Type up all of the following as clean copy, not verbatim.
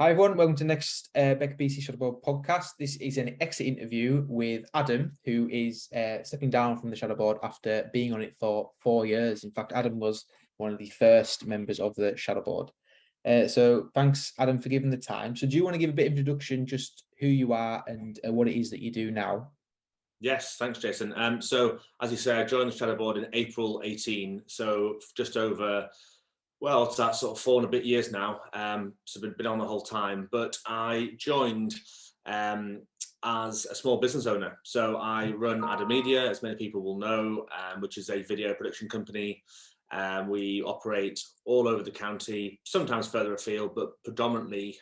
Hi everyone, welcome to the next BECBC Shadowboard podcast. This is an exit interview with Adam, who is stepping down from the Shadowboard after being on it for 4 years. In fact, Adam was one of the first members of the Shadowboard. So thanks, Adam, for giving the time. So do you want to give a bit of introduction, just who you are and what it is that you do now? Yes, thanks, Jason. So as you say, I joined the Shadowboard in April 18, so just over, well, it's that sort of 4 and a bit years now. So been on the whole time, but I joined as a small business owner. So I run Adam Media, as many people will know, which is a video production company. We operate all over the county, sometimes further afield, but predominantly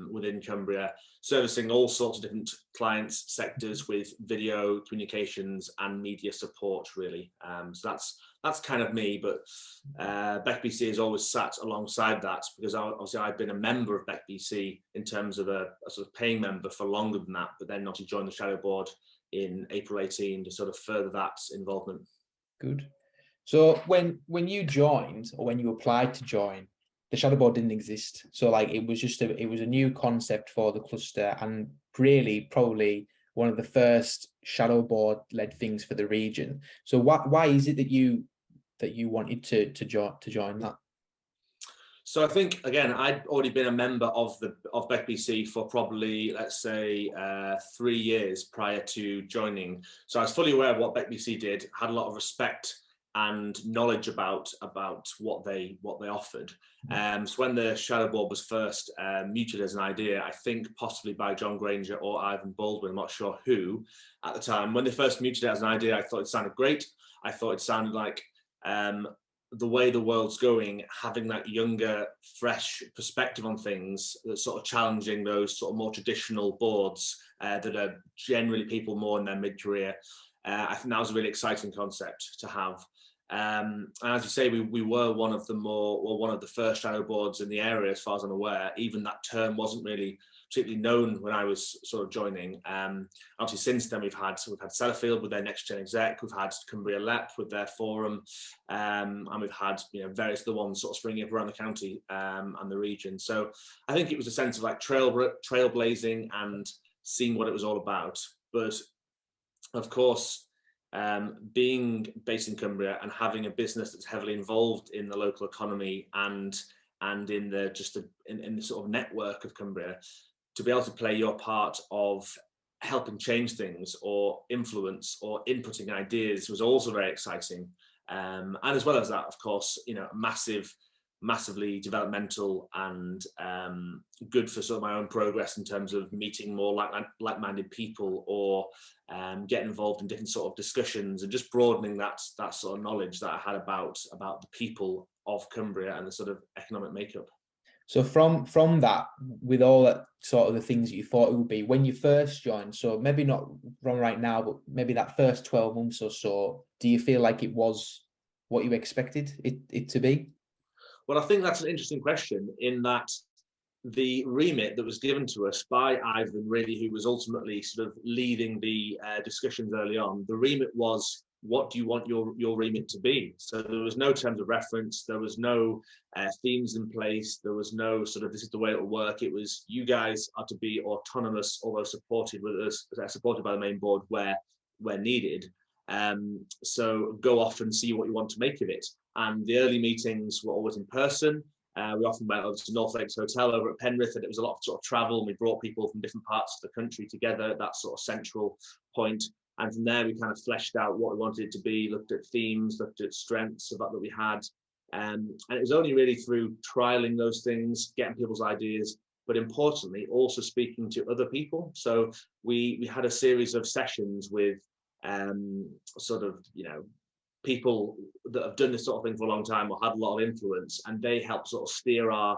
within Cumbria, servicing all sorts of different clients, sectors with video, communications and media support, really. So that's kind of me, but BECBC has always sat alongside that, because obviously I've been a member of BECBC in terms of a sort of paying member for longer than that, but then obviously joined the Shadowboard in April 18 to sort of further that involvement. Good. So when you joined, or when you applied to join, the Shadowboard didn't exist. So like it was a new concept for the cluster, and really probably one of the first Shadowboard led things for the region. So why is it that you wanted to join that? So I think, again, I'd already been a member of BECBC for probably, let's say, 3 years prior to joining. So I was fully aware of what BECBC did, had a lot of respect and knowledge about what they offered. So when the Shadowboard was first mooted as an idea, I think possibly by John Granger or Ivan Baldwin, I'm not sure who, at the time, when they first mooted it as an idea, I thought it sounded great. I thought it sounded like the way the world's going, having that younger, fresh perspective on things, that's sort of challenging those sort of more traditional boards that are generally people more in their mid-career. I think that was a really exciting concept to have. And as you say, we were one of the first shadow boards in the area, as far as I'm aware. Even that term wasn't really particularly known when I was sort of joining. Obviously, since then we've had Sellafield with their next gen exec, we've had Cumbria Lep with their forum, and we've had various other ones sort of springing up around the county and the region. So I think it was a sense of like trailblazing and seeing what it was all about. But of course, being based in Cumbria and having a business that's heavily involved in the local economy and in the in the sort of network of Cumbria, to be able to play your part of helping change things or influence or inputting ideas was also very exciting. And as well as that, of course, massively developmental and good for sort of my own progress in terms of meeting more like-minded people, or getting involved in different sort of discussions and just broadening that sort of knowledge that I had about the people of Cumbria and the sort of economic makeup. So from that, with all that sort of the things that you thought it would be when you first joined, so maybe not from right now, but maybe that first 12 months or so, do you feel like it was what you expected it to be? Well, I think that's an interesting question, in that the remit that was given to us by Ivan, really, who was ultimately sort of leading the discussions early on, the remit was, what do you want your remit to be? So there was no terms of reference, there was no themes in place, there was no sort of this is the way it will work. It was, you guys are to be autonomous, although supported by the main board where needed. So go off and see what you want to make of it. And the early meetings were always in person. We often went over to North Lakes Hotel over at Penrith, and it was a lot of sort of travel, and we brought people from different parts of the country together at that sort of central point. And from there, we kind of fleshed out what we wanted it to be, looked at themes, looked at strengths of that we had. And it was only really through trialing those things, getting people's ideas, but importantly, also speaking to other people. So we had a series of sessions with people that have done this sort of thing for a long time or had a lot of influence, and they helped sort of steer our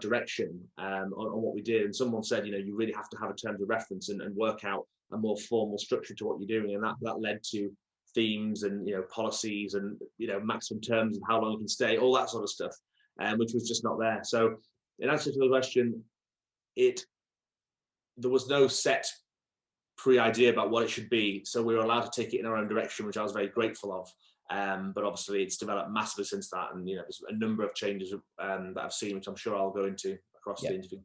direction on what we did. And someone said, you really have to have a terms of reference and work out a more formal structure to what you're doing, and that led to themes and policies and maximum terms and how long you can stay, all that sort of stuff, which was just not there. So in answer to the question, there was no set pre-idea about what it should be, so we were allowed to take it in our own direction, which I was very grateful of. But obviously it's developed massively since that, and there's a number of changes that I've seen, which I'm sure I'll go into across the interview.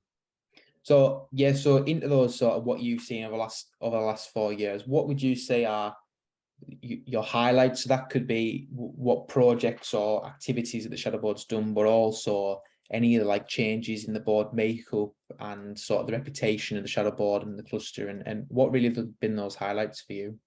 So yeah, so into those sort of what you've seen over the last 4 years, what would you say are your highlights? So that could be what projects or activities that the Shadow Board's done, but also any of the like changes in the board makeup and sort of the reputation of the Shadow Board and the cluster, and what really have been those highlights for you?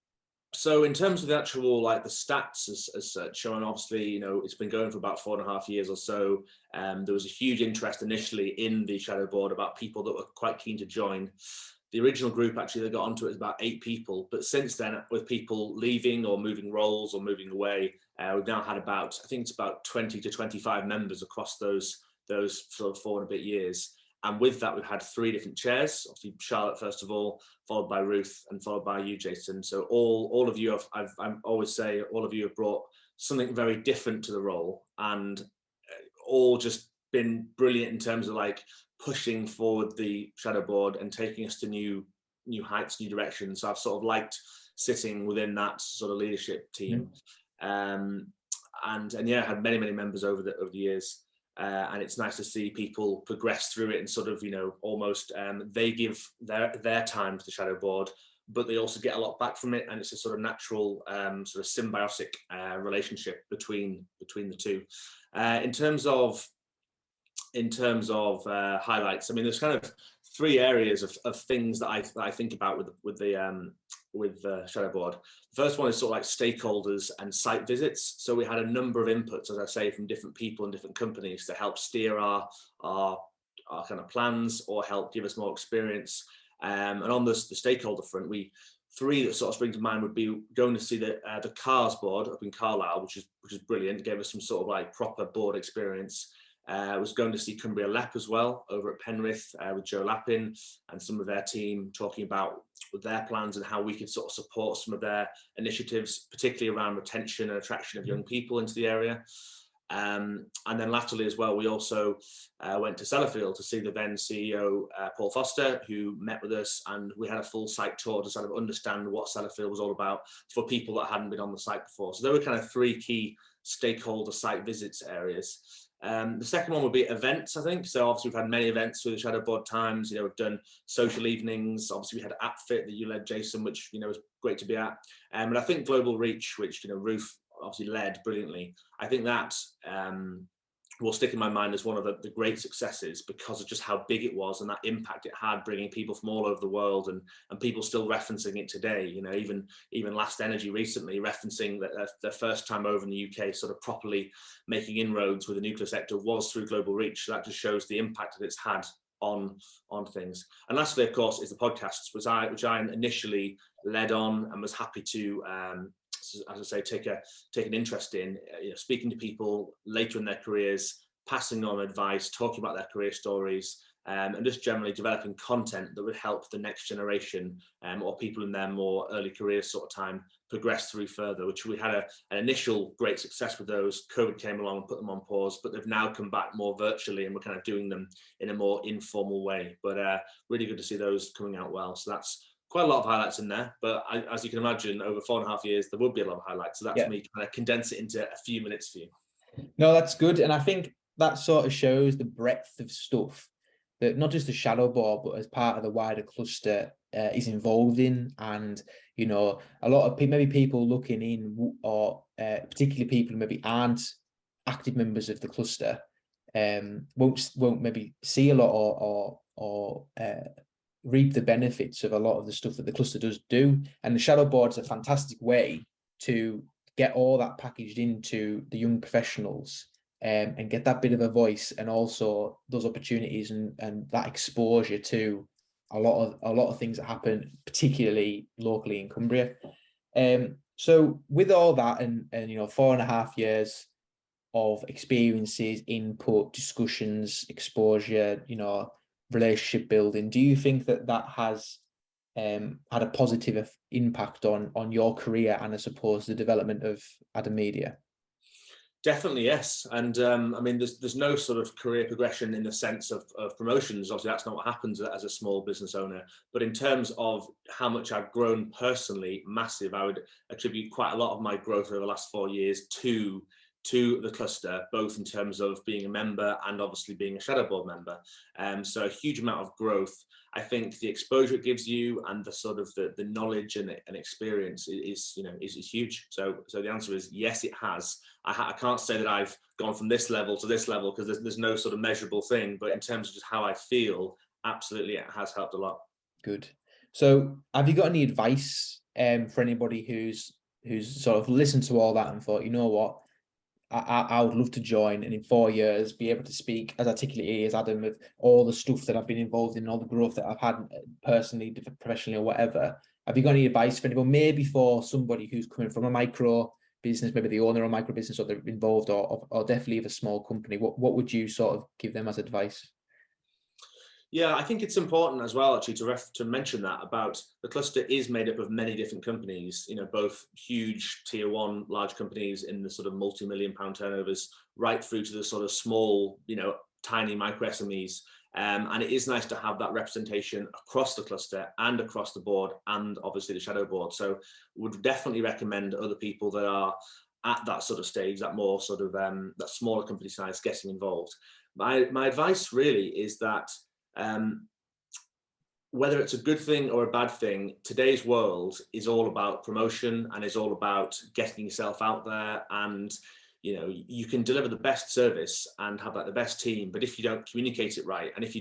So in terms of the actual like the stats as such, and obviously it's been going for about 4.5 years or so. There was a huge interest initially in the Shadow Board about people that were quite keen to join. The original group actually that got onto it was about 8 people, but since then, with people leaving or moving roles or moving away, we've now had about, I think it's about 20 to 25 members across those sort of 4 and a bit years. And with that, we've had 3 different chairs. Obviously, Charlotte first of all, followed by Ruth, and followed by you, Jason. So all of you have, I always say, all of you have brought something very different to the role, and all just been brilliant in terms of like pushing forward the Shadow Board and taking us to new heights, new directions. So I've sort of liked sitting within that sort of leadership team, and yeah, had many members over the years. And it's nice to see people progress through it and sort of, almost they give their time to the Shadow Board, but they also get a lot back from it. And it's a sort of natural sort of symbiotic relationship between the two. In terms of highlights, I mean, there's kind of 3 areas of things that I think about with the Shadow Board. The first one is sort of like stakeholders and site visits. So we had a number of inputs, as I say, from different people and different companies to help steer our kind of plans or help give us more experience. And on the stakeholder front, 3 that sort of spring to mind would be going to see the Cars board up in Carlisle, which is brilliant. Gave us some sort of like proper board experience. Was going to see Cumbria Lep as well over at Penrith with Joe Lappin and some of their team talking about their plans and how we could sort of support some of their initiatives, particularly around retention and attraction of young people into the area. And then latterly as well, we also went to Sellafield to see the then CEO, Paul Foster, who met with us, and we had a full site tour to sort of understand what Sellafield was all about for people that hadn't been on the site before. So there were kind of 3 key stakeholder site visits areas. The second one would be events, I think. So obviously we've had many events through the Shadow Board times. We've done social evenings. Obviously we had AppFit that you led, Jason, which was great to be at. And I think Global Reach, which Ruth obviously led brilliantly. I think that will stick in my mind as one of the great successes because of just how big it was and that impact it had, bringing people from all over the world and people still referencing it today. Even Last Energy recently referencing that their first time over in the UK sort of properly making inroads with the nuclear sector was through Global Reach. So that just shows the impact that it's had on things. And lastly, of course, is the podcasts, which I initially led on and was happy to as I say, take an interest in, speaking to people later in their careers, passing on advice, talking about their career stories, and just generally developing content that would help the next generation or people in their more early careers sort of time progress through further, which we had an initial great success with those. COVID came along and put them on pause, but they've now come back more virtually and we're kind of doing them in a more informal way. But really good to see those coming out well. So that's quite a lot of highlights in there, but as you can imagine, over 4.5 years, there would be a lot of highlights. So that's me trying to condense it into a few minutes for you. No, that's good. And I think that sort of shows the breadth of stuff that not just the Shadow Board, but as part of the wider cluster is involved in. And, a lot of maybe people looking in, or particularly people who maybe aren't active members of the cluster, won't maybe see a lot or reap the benefits of a lot of the stuff that the cluster does do. And the Shadow Board is a fantastic way to get all that packaged into the young professionals and get that bit of a voice, and also those opportunities and that exposure to a lot of things that happen, particularly locally in Cumbria. So with all that and 4.5 years of experiences, input, discussions, exposure, relationship building, do you think that has had a positive impact on your career and I suppose the development of Adam Media? Definitely, yes. And I mean, there's no sort of career progression in the sense of promotions. Obviously, that's not what happens as a small business owner. But in terms of how much I've grown personally, massive. I would attribute quite a lot of my growth over the last 4 years to to the cluster, both in terms of being a member and obviously being a shadow board member. So a huge amount of growth. I think the exposure it gives you and the sort of the knowledge and experience is huge. So the answer is yes, it has. I can't say that I've gone from this level to this level because there's no sort of measurable thing, but in terms of just how I feel, absolutely it has helped a lot. Good. So have you got any advice for anybody who's sort of listened to all that and thought, you know what, I would love to join and in 4 years be able to speak as articulately as Adam with all the stuff that I've been involved in, all the growth that I've had personally, professionally, or whatever. Have you got any advice for anyone, maybe for somebody who's coming from a micro business, maybe the owner of a micro business, or they're involved, or definitely of a small company? What would you sort of give them as advice? Yeah, I think it's important as well, actually, to mention that about the cluster is made up of many different companies, both huge tier one large companies in the sort of multi-million-pound turnovers, right through to the sort of small, tiny micro SMEs. And it is nice to have that representation across the cluster and across the board and obviously the shadow board. So would definitely recommend other people that are at that sort of stage, that more sort of that smaller company size, getting involved. My advice really is that whether it's a good thing or a bad thing, today's world is all about promotion and is all about getting yourself out there. And you can deliver the best service and have the best team, but if you don't communicate it right, and if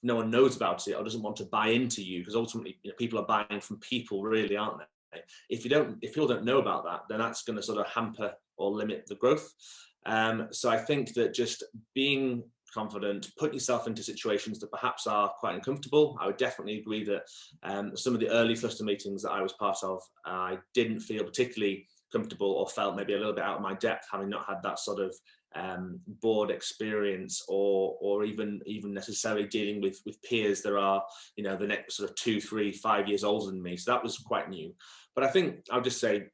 no one knows about it or doesn't want to buy into you, because ultimately people are buying from people, really, aren't they? If people don't know about that, then that's going to sort of hamper or limit the growth. So I think that just being confident, put yourself into situations that perhaps are quite uncomfortable. I would definitely agree that some of the early cluster meetings that I was part of, I didn't feel particularly comfortable or felt maybe a little bit out of my depth, having not had that sort of board experience or even necessarily dealing with peers that are the next sort of 2, 3, 5 years older than me. So that was quite new. But I think I'll just say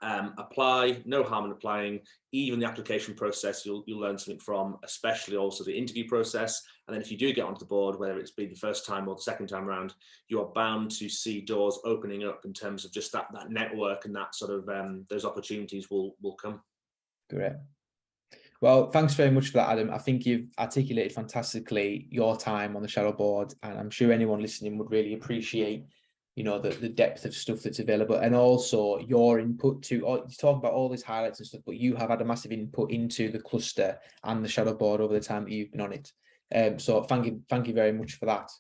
apply, no harm in applying. Even the application process you'll learn something from, especially also the interview process. And then if you do get onto the board, whether it's been the first time or the second time around, you are bound to see doors opening up in terms of just that network, and that sort of those opportunities will come. Great. Well, thanks very much for that, Adam. I think you've articulated fantastically your time on the shadow board, and I'm sure anyone listening would really appreciate the depth of stuff that's available, and also your input to, you talk about all these highlights and stuff, but you have had a massive input into the cluster and the shadow board over the time that you've been on it. So thank you very much for that.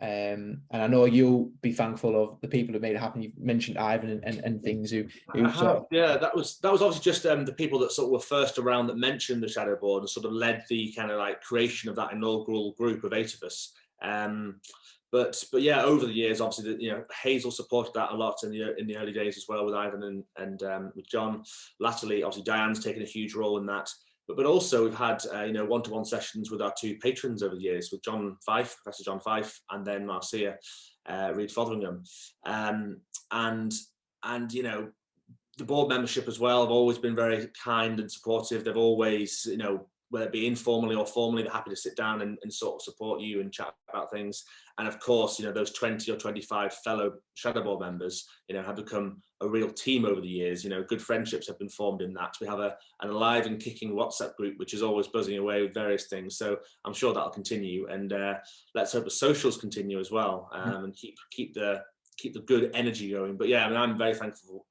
And I know you'll be thankful of the people who made it happen. You've mentioned Ivan and things who yeah, that was obviously just the people that sort of were first around that mentioned the shadow board and sort of led the kind of like creation of that inaugural group of 8 of us. But yeah, over the years, obviously, Hazel supported that a lot in the early days as well with Ivan and with John. Latterly, obviously, Diane's taken a huge role in that. But also we've had one-to-one sessions with our 2 patrons over the years, with John Fife, Professor John Fife, and then Marcia Reid Fotheringham. And the board membership as well have always been very kind and supportive. They've always, whether it be informally or formally, they're happy to sit down and sort of support you and chat about things. And of course, those 20 or 25 fellow shadow board members, have become a real team over the years. Good friendships have been formed in that. We have an alive and kicking WhatsApp group, which is always buzzing away with various things. So I'm sure that'll continue. And let's hope the socials continue as well, and keep the good energy going. But yeah, I'm very thankful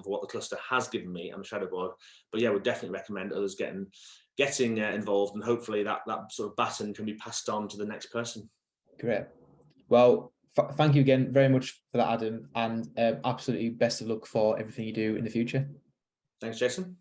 for what the cluster has given me and the shadow board. But yeah, would definitely recommend others getting involved, and hopefully that sort of baton can be passed on to the next person. Great. Well, thank you again very much for that, Adam, and absolutely best of luck for everything you do in the future. Thanks, Jason.